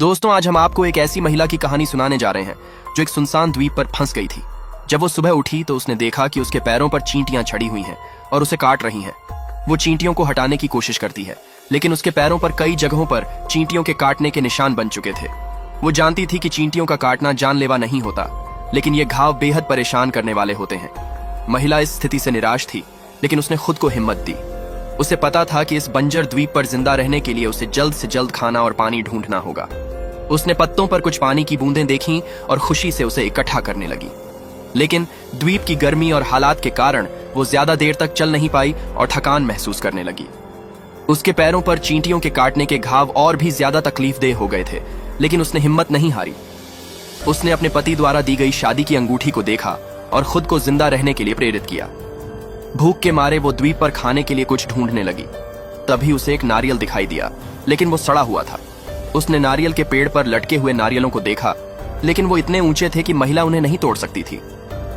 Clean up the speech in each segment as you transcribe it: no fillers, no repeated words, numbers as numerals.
दोस्तों, आज हम आपको एक ऐसी महिला की कहानी सुनाने जा रहे हैं जो एक सुनसान द्वीप पर फंस गई थी। जब वो सुबह उठी तो उसने देखा कि उसके पैरों पर चींटियां चढ़ी हुई हैं और उसे काट रही हैं। वो चींटियों को हटाने की कोशिश करती है, लेकिन उसके पैरों पर कई जगहों पर चींटियों के काटने के निशान बन चुके थे। वो जानती थी कि चींटियों का काटना जानलेवा नहीं होता, लेकिन ये घाव बेहद परेशान करने वाले होते हैं। महिला इस स्थिति से निराश थी, लेकिन उसने खुद को हिम्मत दी। उसे पता था कि इस बंजर द्वीप पर जिंदा रहने के लिए उसे जल्द से जल्द खाना और पानी ढूंढना होगा। उसने पत्तों पर कुछ पानी की बूंदें देखीं और खुशी से उसे इकट्ठा करने लगी। लेकिन द्वीप की गर्मी और हालात के कारण वो ज्यादा देर तक चल नहीं पाई और थकान महसूस करने लगी। उसके पैरों पर चींटियों के काटने के घाव और भी ज्यादा तकलीफदेह हो गए थे, लेकिन उसने हिम्मत नहीं हारी। उसने अपने पति द्वारा दी गई शादी की अंगूठी को देखा और खुद को जिंदा रहने के लिए प्रेरित किया। भूख के मारे वो द्वीप पर खाने के लिए कुछ ढूंढने लगी। तभी उसे एक नारियल दिखाई दिया, लेकिन वो सड़ा हुआ था। उसने नारियल के पेड़ पर लटके हुए नारियलों को देखा, लेकिन वो इतने ऊंचे थे कि महिला उन्हें नहीं तोड़ सकती थी।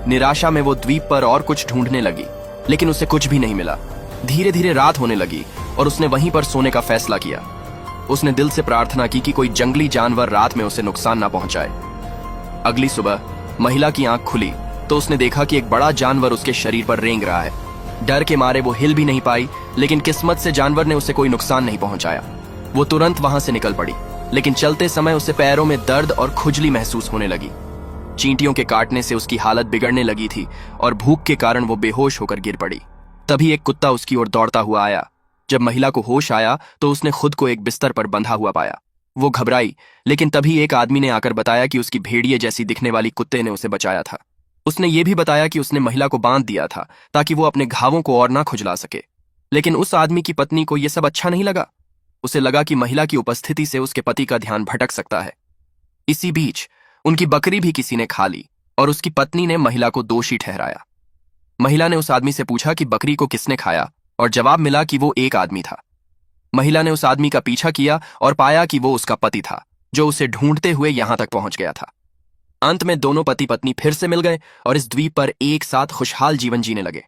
निराशा में वो द्वीप पर और कुछ ढूंढने लगी, लेकिन उसे कुछ भी नहीं मिला। धीरे धीरे रात होने लगी और उसने वहीं पर सोने का फैसला किया। उसने दिल से प्रार्थना की कि कोई जंगली जानवर रात में उसे नुकसान ना पहुंचाए। अगली सुबह महिला की आंख खुली तो उसने देखा कि एक बड़ा जानवर उसके शरीर पर रेंग रहा है। डर के मारे वो हिल भी नहीं पाई, लेकिन किस्मत से जानवर ने उसे कोई नुकसान नहीं पहुंचाया। वो तुरंत वहां से निकल पड़ी, लेकिन चलते समय उसे पैरों में दर्द और खुजली महसूस होने लगी। चींटियों के काटने से उसकी हालत बिगड़ने लगी थी और भूख के कारण वो बेहोश होकर गिर पड़ी। तभी एक कुत्ता उसकी ओर दौड़ता हुआ आया। जब महिला को होश आया तो उसने खुद को एक बिस्तर पर बंधा हुआ पाया। वो घबराई, लेकिन तभी एक आदमी ने आकर बताया कि उसकी भेड़िए जैसी दिखने वाली कुत्ते ने उसे बचाया था। उसने ये भी बताया कि उसने महिला को बांध दिया था ताकि वो अपने घावों को और ना खुजला सके। लेकिन उस आदमी की पत्नी को यह सब अच्छा नहीं लगा। उसे लगा कि महिला की उपस्थिति से उसके पति का ध्यान भटक सकता है। इसी बीच उनकी बकरी भी किसी ने खा ली और उसकी पत्नी ने महिला को दोषी ठहराया। महिला ने उस आदमी से पूछा कि बकरी को किसने खाया, और जवाब मिला कि वो एक आदमी था। महिला ने उस आदमी का पीछा किया और पाया कि वो उसका पति था, जो उसे ढूंढते हुए यहां तक पहुंच गया था। अंत में दोनों पति पत्नी फिर से मिल गए और इस द्वीप पर एक साथ खुशहाल जीवन जीने लगे।